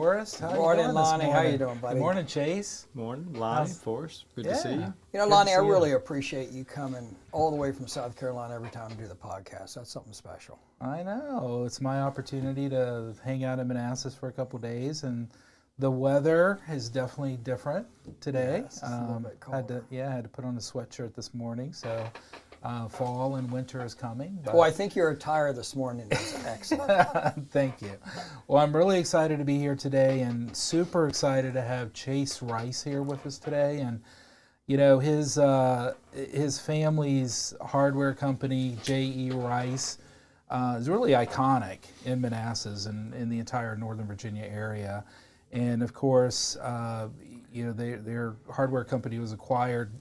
Forrest. How you Morning, doing Lonnie. this How morning? you doing, buddy? Good morning, Chase. Morning, Lonnie, Forrest. Good to see you. You know, Good Lonnie, to I see you. really appreciate you coming all the way from South Carolina every time we do the podcast. That's something special. I know. It's my opportunity to hang out in Manassas for a couple days, and the weather is definitely different today. Yes, it's a little bit had colder. to put on a sweatshirt this morning, so fall and winter is coming. But Well, I think your attire this morning is excellent. thank you. Well, I'm really excited to be here today, and super excited to have Chase Rice here with us today. And you know, his family's hardware company, J.E. Rice, is really iconic in Manassas and in the entire Northern Virginia area. And of course, you know, their hardware company was acquired,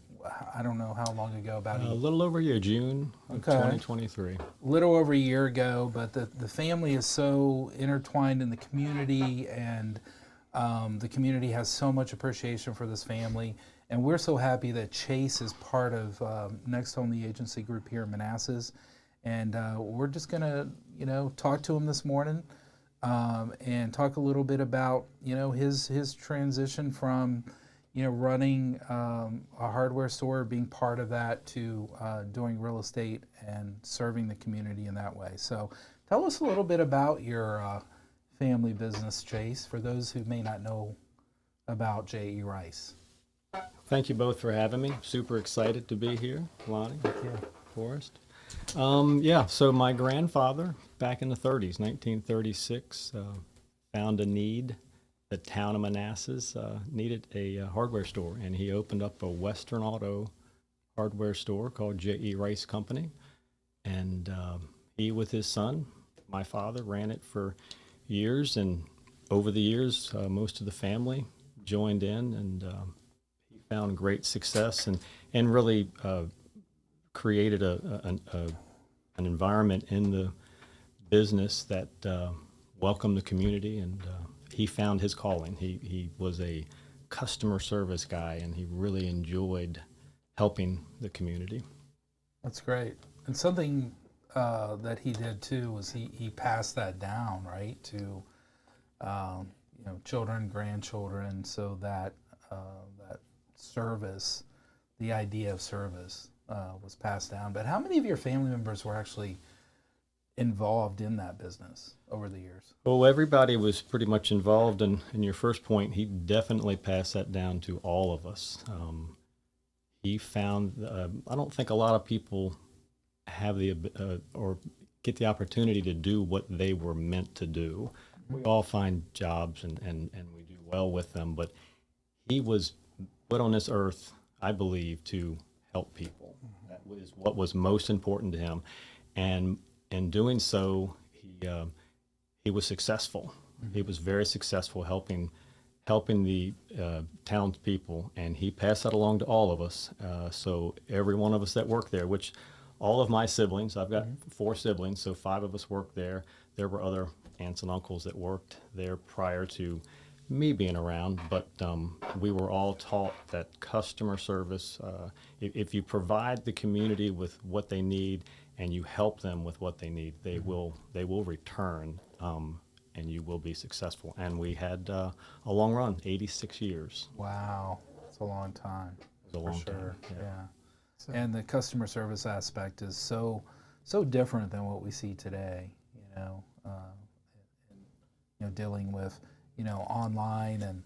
I don't know how long ago, about A little over a year, June of 2023. a little over a year ago, but the family is so intertwined in the community, and the community has so much appreciation for this family. And we're so happy that Chase is part of NextHome, the agency group here in Manassas. And we're just going to, you know, talk to him this morning and talk a little bit about, you know, his transition from, you know, running a hardware store, being part of that, to doing real estate and serving the community in that way. So tell us a little bit about your family business, Chase, for those who may not know about J.E. Rice. Thank you both for having me. Super excited to be here, Lonnie, Forrest. So my grandfather, back in the 30s, 1936, found a need. The town of Manassas needed a hardware store, and he opened up a Western Auto hardware store called J.E. Rice Company. And he, with his son, my father, ran it for years. And over the years, most of the family joined in, and he found great success and really created an environment in the business that welcomed the community, and he found his calling. He was a customer service guy, and he really enjoyed helping the community. That's great. And something that he did too was he passed that down, right, to you know, children, grandchildren, so that that service, the idea of service, was passed down. But how many of your family members were actually involved in that business over the years? Well, everybody was pretty much involved, and in your first point, he definitely passed that down to all of us. He found, I don't think a lot of people have the or get the opportunity to do what they were meant to do. We all find jobs and we do well with them, but he was put on this earth, I believe, to help people. That was what was most important to him, and in doing so, he was successful. He was very successful helping the townspeople, and he passed that along to all of us. So every one of us that worked there, which all of my siblings, I've got 4 siblings, so 5 of us worked there. There were other aunts and uncles that worked there prior to me being around, but we were all taught that customer service, if you provide the community with what they need and you help them with what they need, they will return, and you will be successful. And we had a long run, 86 years. Wow, that's a long time. It was a long time. Yeah. And the customer service aspect is so different than what we see today. You know, dealing with, you know, online, and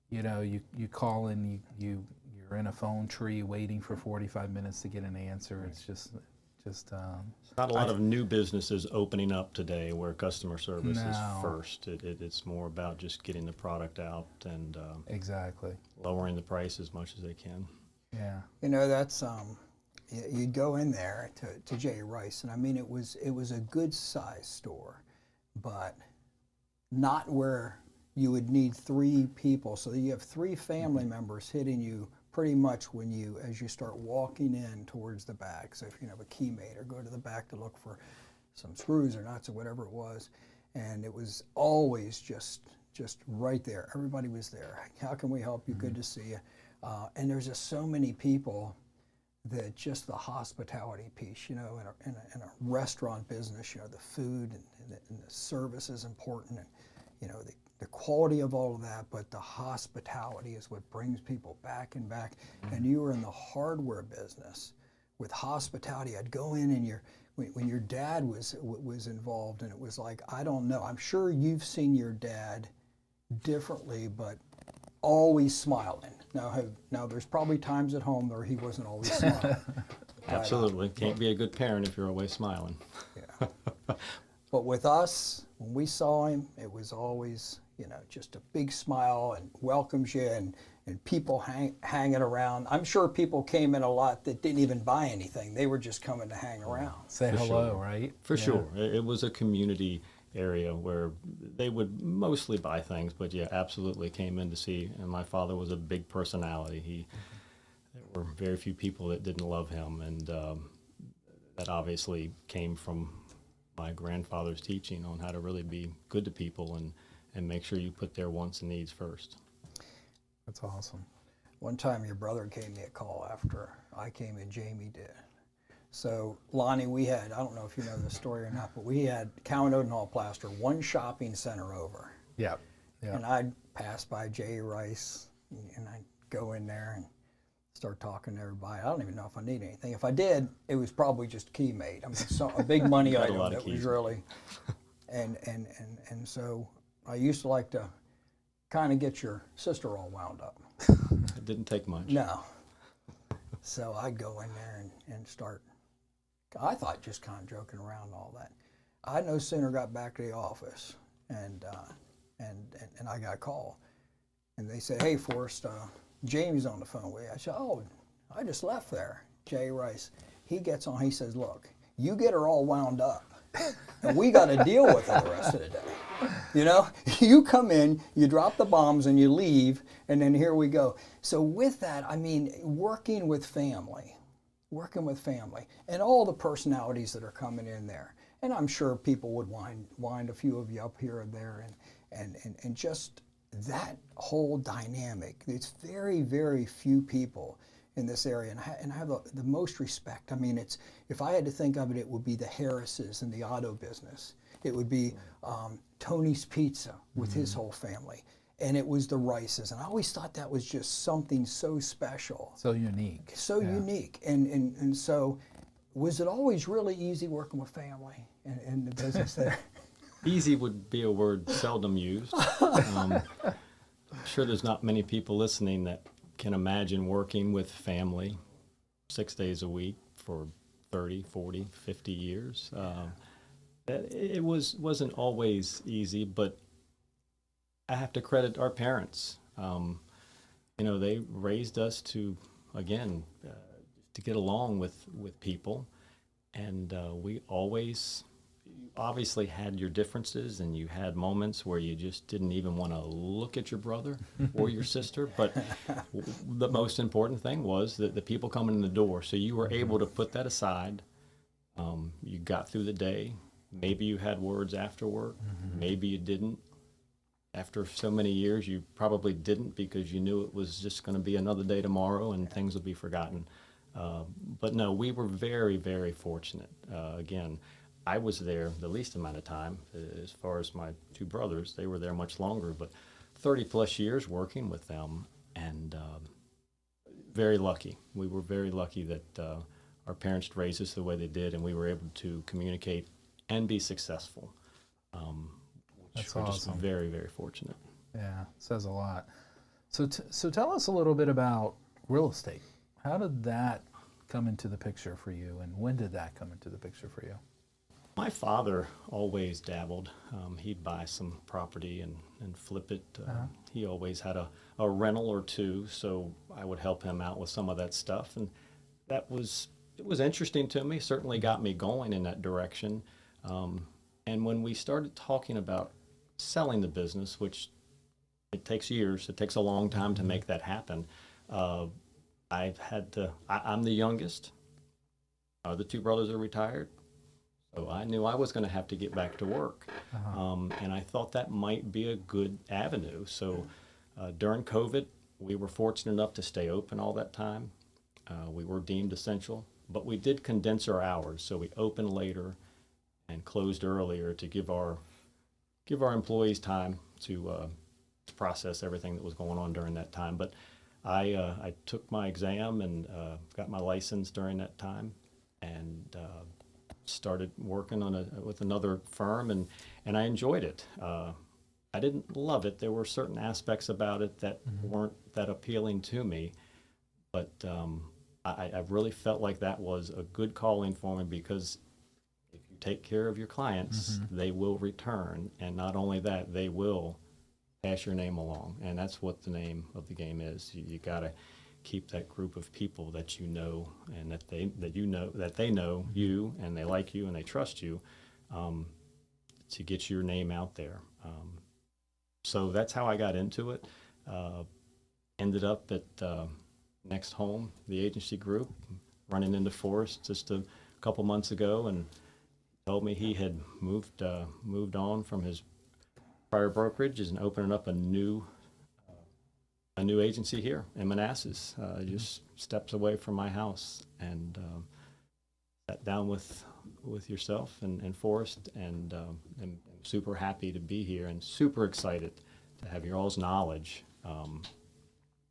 you know, you call and you're in a phone tree waiting for 45 minutes to get an answer. It's just not a lot of new businesses opening up today where customer service is No. first. It's more about just getting the product out and exactly. lowering the price as much as they can. Yeah. You know, that's you'd go in there to J.E. Rice, and I mean, it was a good size store, but not where you would need 3 people. So you have 3 family members hitting you pretty much as you start walking in towards the back. So if you have a key mate, or go to the back to look for some screws or nuts or whatever it was, and it was always just right there. Everybody was there. How can we help you? Good to see you. And there's just so many people that just the hospitality piece, you know, in a restaurant business, you know, the food and the service is important, and you know, the quality of all of that, but the hospitality is what brings people back and back. And you were in the hardware business with hospitality. I'd go in and when your dad was involved, and it was like, I don't know, I'm sure you've seen your dad differently, but always smiling. Now there's probably times at home where he wasn't always smiling. Absolutely. Can't be a good parent if you're always smiling. Yeah. But with us, when we saw him, it was always, just a big smile and welcomes you, and people hanging around. I'm sure people came in a lot that didn't even buy anything. They were just coming to hang around. Say For hello, sure. right? For Yeah. sure. It was a community area where they would mostly buy things, but yeah, absolutely came in to see. And my father was a big personality. There were very few people that didn't love him, and that obviously came from my grandfather's teaching on how to really be good to people and make sure you put their wants and needs first. That's awesome. One time your brother gave me a call after I came and Jamie did. So Lonnie, I don't know if you know this story or not, but we had Cowan Hall Plaster, one shopping center over. Yeah. And I'd pass by J. Rice, and I'd go in there and start talking to everybody. I don't even know if I need anything. If I did, it was probably just key made. I mean, a big money Got a item lot of that was keys. really, and so I used to like to kind of get your sister all wound up. It didn't take much. No. So I'd go in there and start, I thought just kind of joking around and all that. I no sooner got back to the office and I got a call. And they said, hey, Forrest, Jamie's on the phone with you. I said, oh, I just left there. Jay Rice. He gets on, he says, look, you get her all wound up. And we got to deal with her the rest of the day. You come in, you drop the bombs, and you leave, and then here we go. So with that, I mean, working with family, and all the personalities that are coming in there. And I'm sure people would wind a few of you up here and there, and just that whole dynamic. It's very, very few people in this area, and I have the most respect. I mean, if I had to think of it, it would be the Harrises in the auto business. It would be Tony's Pizza with his whole family, and it was the Rices. And I always thought that was just something so special, So unique. so unique. And so, was it always really easy working with family in the business there? Easy would be a word seldom used. I'm sure there's not many people listening that can imagine working with family 6 days a week for 30, 40, 50 years. It wasn't always easy, but I have to credit our parents. They raised us to, again, to get along with people, and we always obviously had your differences, and you had moments where you just didn't even want to look at your brother or your sister, but the most important thing was that the people coming in the door, so you were able to put that aside. You got through the day. Maybe you had words after work, maybe you didn't. After so many years, you probably didn't, because you knew it was just going to be another day tomorrow and things would be forgotten. But no, we were very, very fortunate. Again, I was there the least amount of time. As far as my two brothers, they were there much longer, but 30 plus years working with them, and very lucky. We were very lucky that our parents raised us the way they did, and we were able to communicate and be successful. That's we're just awesome. very, very fortunate. Yeah, says a lot. So tell us a little bit about real estate. How did that come into the picture for you, and when did that come into the picture for you? My father always dabbled. He'd buy some property and flip it. He always had a rental or two, so I would help him out with some of that stuff. And it was interesting to me, certainly got me going in that direction. And when we started talking about selling the business, which it takes years, it takes a long time to make that happen, I'm the youngest. The two brothers are retired. So I knew I was going to have to get back to work. And I thought that might be a good avenue. So during COVID, we were fortunate enough to stay open all that time. We were deemed essential, but we did condense our hours. So we opened later and closed earlier to give our employees time to process everything that was going on during that time. But I took my exam and got my license during that time, and started working on with another firm, and I enjoyed it. I didn't love it. There were certain aspects about it that weren't that appealing to me, but I really felt like that was a good calling for me, because if you take care of your clients, they will return, and not only that, they will pass your name along, and that's what the name of the game is. You got to keep that group of people that you know, and that they know you, and they like you, and they trust you, to get your name out there. So that's how I got into it. Ended up at NextHome, the agency group, running into Forrest just a couple months ago, and told me he had moved on from his prior brokerages and opening up a new agency here in Manassas, just steps away from my house, and sat down with yourself and Forrest, and I'm super happy to be here and super excited to have your all's knowledge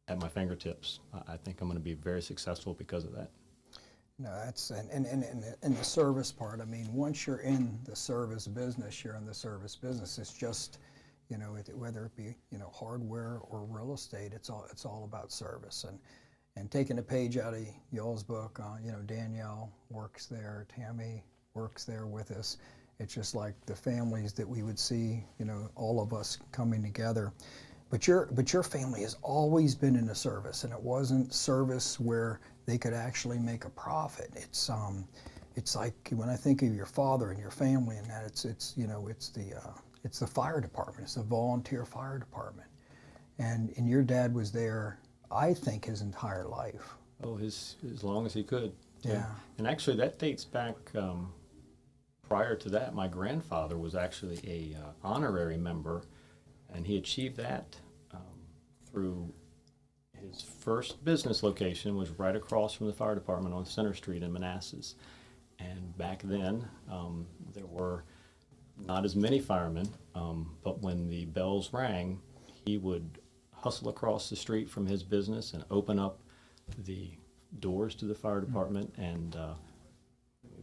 at my fingertips. I think I'm going to be very successful because of that. No, that's and the service part. I mean, once you're in the service business, you're in the service business. It's just, whether it be hardware or real estate, it's all about service. And taking a page out of y'all's book, Danielle works there, Tammy works there with us. It's just like the families that we would see, all of us coming together. But your family has always been in the service, and it wasn't service where they could actually make a profit. It's like when I think of your father and your family and that, it's the fire department. It's a volunteer fire department, and your dad was there, I think, his entire life. Oh, as long as he could. Yeah. And actually, that dates back. Prior to that, my grandfather was actually a honorary member, and he achieved that through his first business location was right across from the fire department on Center Street in Manassas. And back then, there were not as many firemen, but when the bells rang, he would hustle across the street from his business and open up the doors to the fire department and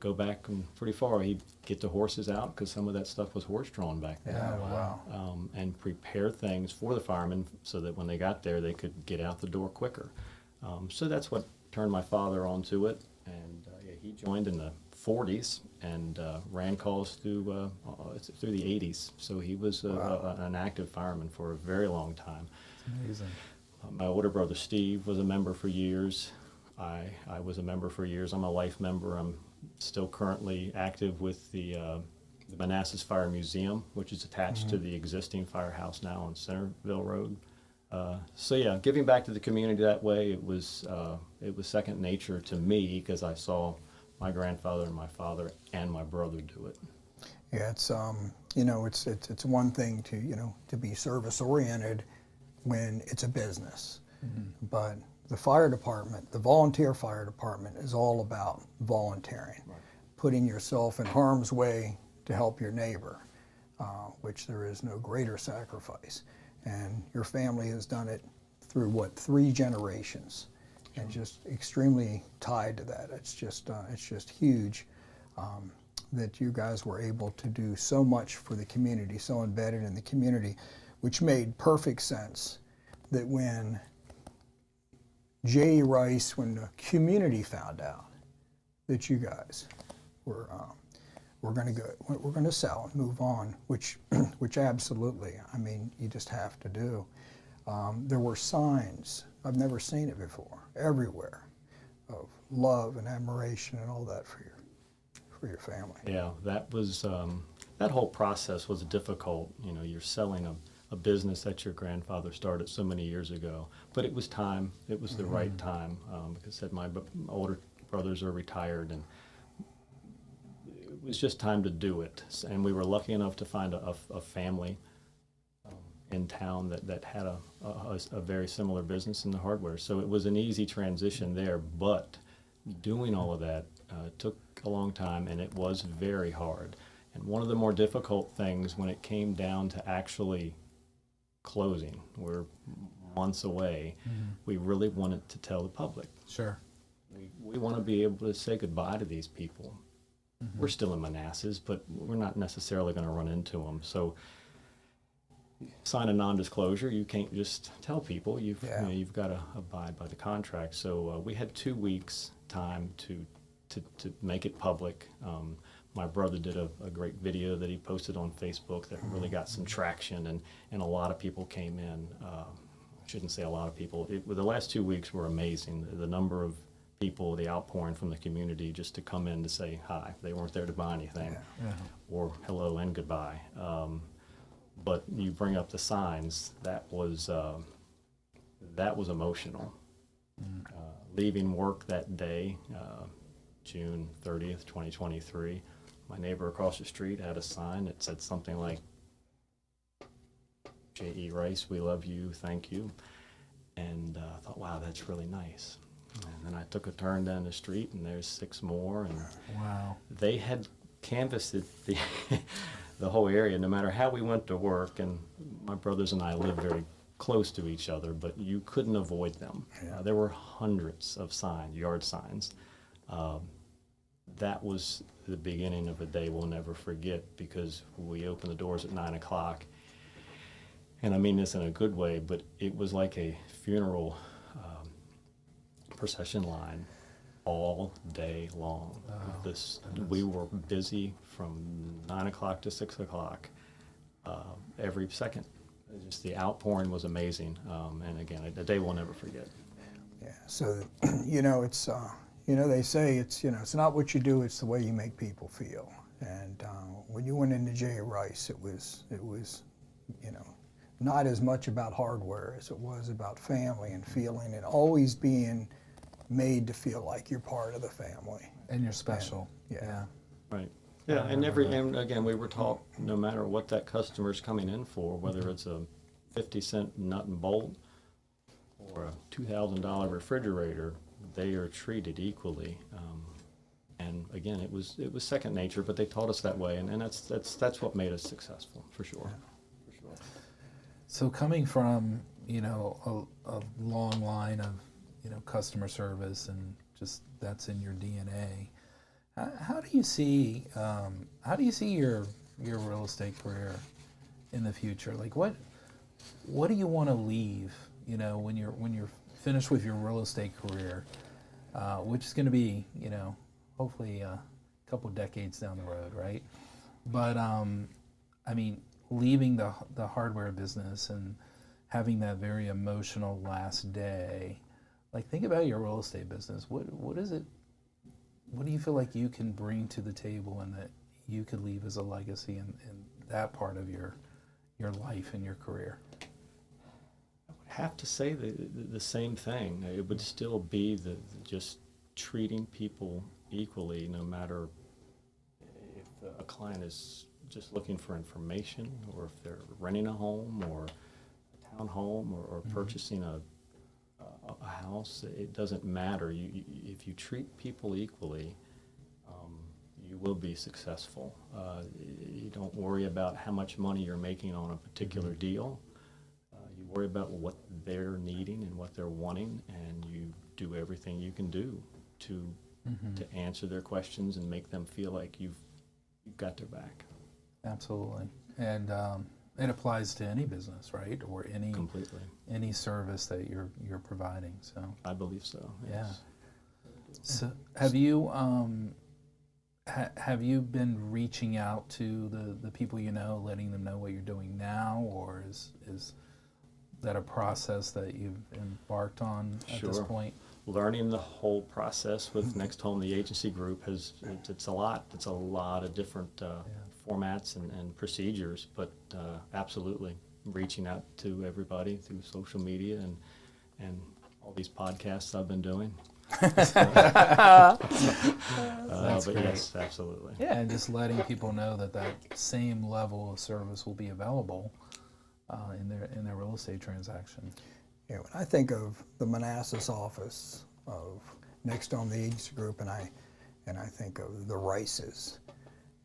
go back pretty far. He'd get the horses out, because some of that stuff was horse-drawn back then. Yeah, wow. And prepare things for the firemen so that when they got there, they could get out the door quicker. So that's what turned my father onto it. And he joined in the 40s and ran calls through the 80s. So he was an active fireman for a very long time. Amazing. My older brother Steve was a member for years. I was a member for years. I'm a life member. I'm still currently active with the Manassas Fire Museum, which is attached to the existing firehouse now on Centerville Road. So yeah, giving back to the community that way, it was second nature to me, because I saw my grandfather and my father and my brother do it. Yeah, it's it's one thing to be service oriented when it's a business, but the fire department, the volunteer fire department, is all about volunteering, putting yourself in harm's way to help your neighbor, which there is no greater sacrifice. And your family has done it through 3 generations, and just extremely tied to that. It's just huge that you guys were able to do so much for the community, so embedded in the community, which made perfect sense that when J. Rice, when the community found out that you guys were going to sell and move on, which absolutely, I mean, you just have to do. There were signs, I've never seen it before, everywhere, of love and admiration and all that for your family. Yeah, that was that whole process was difficult. You're selling a business that your grandfather started so many years ago, but it was time. It was the right time. Like I said, my older brothers are retired, and it was just time to do it. And we were lucky enough to find a family in town that had a very similar business in the hardware. So it was an easy transition there, but doing all of that took a long time, and it was very hard. And one of the more difficult things when it came down to actually closing. We're months away. We really wanted to tell the public. Sure. We want to be able to say goodbye to these people. We're still in Manassas, but we're not necessarily going to run into them. So sign a non-disclosure. You can't just tell people. You've got to abide by the contract. So we had 2 weeks time to make it public. My brother did a great video that he posted on Facebook that really got some traction, and a lot of people came in. I shouldn't say a lot of people. The last 2 weeks were amazing. The number of people, the outpouring from the community just to come in to say hi. They weren't there to buy anything, or hello and goodbye. But you bring up the signs. That was emotional. Leaving work that day, June 30th, 2023, my neighbor across the street had a sign that said something like, J.E. Rice, we love you, thank you. And I thought, wow, that's really nice. And then I took a turn down the street, and there's 6 more. And Wow. they had canvassed the whole area, no matter how we went to work. And my brothers and I live very close to each other, but you couldn't avoid them. There were hundreds of signs, yard signs. That was the beginning of a day we'll never forget, because we opened the doors at 9 o'clock. And I mean this in a good way, but it was like a funeral procession line all day long. We were busy from 9 o'clock to 6 o'clock every second. Just the outpouring was amazing, and again, a day we'll never forget. Yeah. So, it's they say it's not what you do, it's the way you make people feel. And when you went into J. Rice, it was not as much about hardware as it was about family and feeling, and always being made to feel like you're part of the family. And you're special. Yeah. Right. Yeah, and again, we were taught no matter what that customer's coming in for, whether it's a 50-cent nut and bolt or a $2,000 refrigerator, they are treated equally. And again, it was second nature, but they taught us that way, and that's what made us successful, for sure. For sure. So coming from, a long line of, customer service, and just that's in your DNA, how do you see your real estate career in the future? Like what do you want to leave, when you're finished with your real estate career, which is going to be, hopefully a couple decades down the road, right? But I mean, leaving the hardware business and having that very emotional last day, like think about your real estate business. What is it? What do you feel like you can bring to the table and that you could leave as a legacy in that part of your life and your career? I would have to say the same thing. It would still be just treating people equally, no matter if a client is just looking for information, or if they're renting a home or a townhome, or purchasing a house. It doesn't matter. If you treat people equally, you will be successful. You don't worry about how much money you're making on a particular deal. You worry about what they're needing and what they're wanting, and you do everything you can do to answer their questions and make them feel like you've got their back. Absolutely. And it applies to any business, right? Or Completely. any service that you're providing. So I believe so. Yes. Yeah. So have you have you been reaching out to the people letting them know what you're doing now, or is that a process that you've embarked on at this point? Learning the whole process with NextHome, the agency group, it's a lot. It's a lot of different formats and procedures, but absolutely reaching out to everybody through social media and all these podcasts I've been doing. But great. Yes, absolutely. Yeah, and just letting people know that same level of service will be available in their real estate transaction. Yeah, when I think of the Manassas office of NextHome, the agency group, and I think of the Rices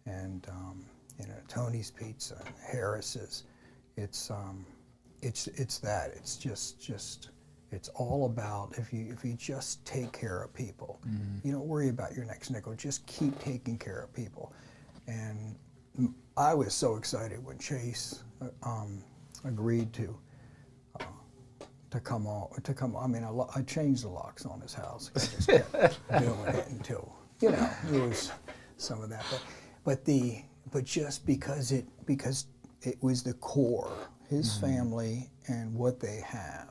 and Tony's Pizza, and Harris's, it's it's that. It's just it's all about if you just take care of people. You don't worry about your next nickel. Just keep taking care of people. And I was so excited when Chase agreed to come on. I mean, I changed the locks on his house. I just kept doing it until there was some of that. But just because it was the core, his family and what they have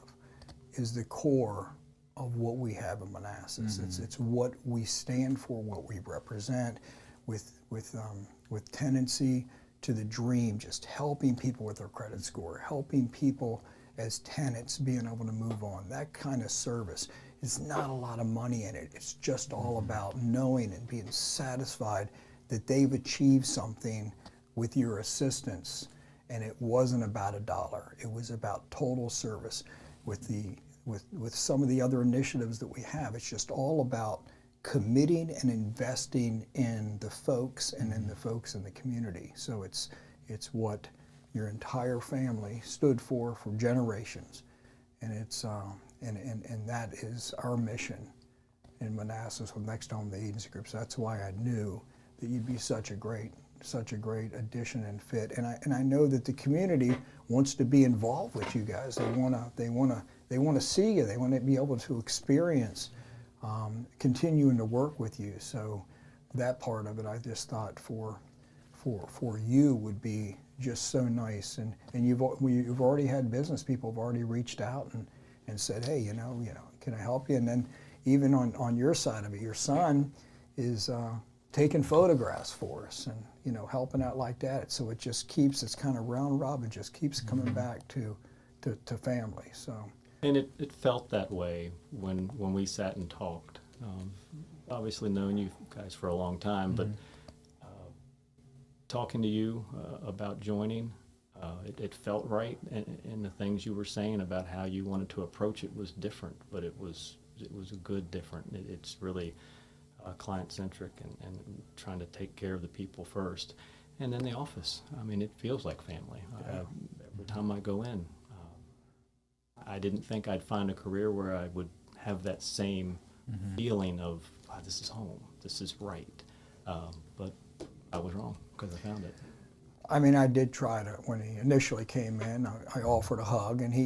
is the core of what we have in Manassas. It's what we stand for, what we represent, with tendency to the dream, just helping people with their credit score, helping people as tenants being able to move on. That kind of service. It's not a lot of money in it. It's just all about knowing and being satisfied that they've achieved something with your assistance, and it wasn't about $1. It was about total service. With some of the other initiatives that we have, it's just all about committing and investing in the folks and in the folks in the community. So it's what your entire family stood for generations, and it's and that is our mission in Manassas with NextHome, the agency group. So that's why I knew that you'd be such a great addition and fit. And I know that the community wants to be involved with you guys. They want to see you. They want to be able to experience continuing to work with you. So that part of it, I just thought for you would be just so nice. And you've already had business people have already reached out and said, hey, can I help you? And then even on your side of it, your son is taking photographs for us and helping out like that. So it just keeps, it's kind of round robin, just keeps coming back to family. So. And it felt that way when we sat and talked. Obviously known you guys for a long time, but talking to you about joining, it felt right, and the things you were saying about how you wanted to approach it was different, but it was a good different. It's really client-centric and trying to take care of the people first. And then the office, I mean, it feels like family. Every time I go in, I didn't think I'd find a career where I would have that same feeling of, wow, this is home, this is right. But I was wrong because I found it. I mean, I did try to, when he initially came in, I offered a hug, and he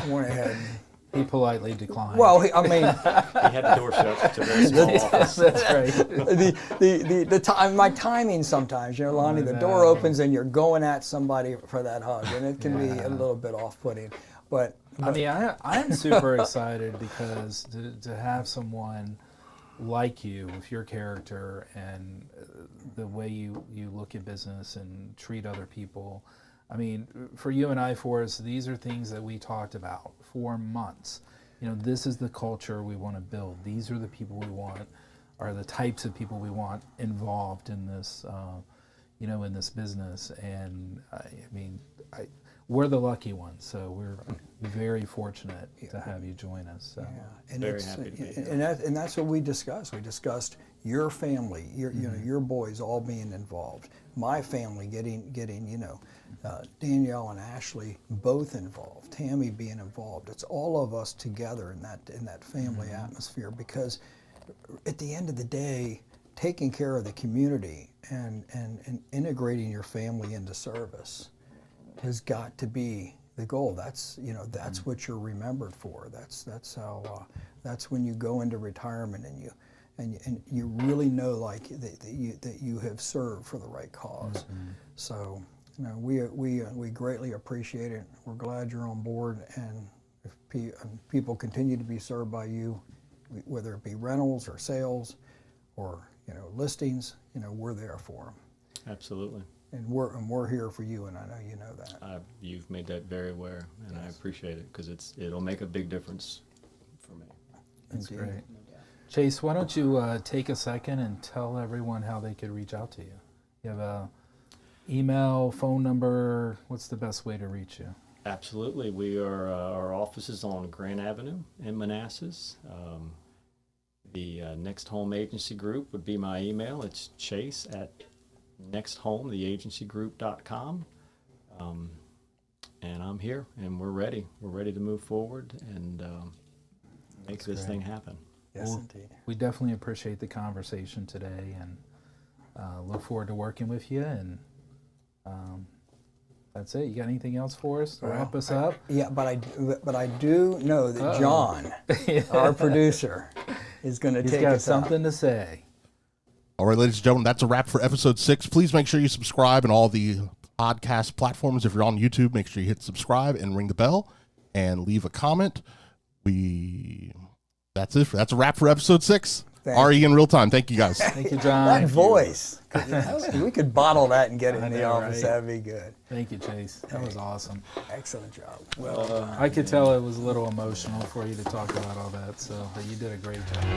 went ahead and... He politely declined. Well, I mean... He had the door shut. It's a very small office. That's right. time, my timing sometimes, Lonnie, the door opens and you're going at somebody for that hug, and it can be a little bit off-putting. But I mean, I'm super excited because to have someone like you with your character and the way you look at business and treat other people. I mean, for you and I, Forrest, these are things that we talked about for months. This is the culture we want to build. These are the people we want, are the types of people we want involved in this, in this business. And we're the lucky ones, so we're very fortunate to have you join us. So. Yeah. And very happy to be here. And that's what we discussed. We discussed your family, your boys all being involved, my family getting Danielle and Ashley both involved, Tammy being involved. It's all of us together in that family atmosphere, because at the end of the day, taking care of the community and integrating your family into service has got to be the goal. That's what you're remembered for. That's how that's when you go into retirement and you really know that you have served for the right cause. So we greatly appreciate it. We're glad you're on board, and if people continue to be served by you, whether it be rentals or sales or listings, we're there for them. Absolutely. And we're here for you, and I know you know that. You've made that very aware, and yes. I appreciate it, because it'll make a big difference for me. That's Indeed. Great. Chase, why don't you take a second and tell everyone how they could reach out to you? You have a email, phone number. What's the best way to reach you? Absolutely. We are our office is on Grand Avenue in Manassas. The NextHome Agency Group would be my email. It's Chase at NextHome, theagencygroup.com. and I'm here, and we're ready. We're ready to move forward and make this thing happen. Yes, Well, indeed. We definitely appreciate the conversation today, and look forward to working with you. And that's it. You got anything else for us to wrap us up? Yeah, but I do know that John, our producer, is going to He's take got us out. something to say. All right, ladies and gentlemen, that's a wrap for episode 6. Please make sure you subscribe on all the podcast platforms. If you're on YouTube, make sure you hit subscribe and ring the bell and leave a comment. That's it. That's a wrap for episode 6. RE in real time. Thank you, guys. Thank you, John. That voice. We could bottle that and get it in the know, office. right? That'd be good. Thank you, Chase. That was awesome. Excellent job. Well, I could tell it was a little emotional for you to talk about all that, so you did a great job.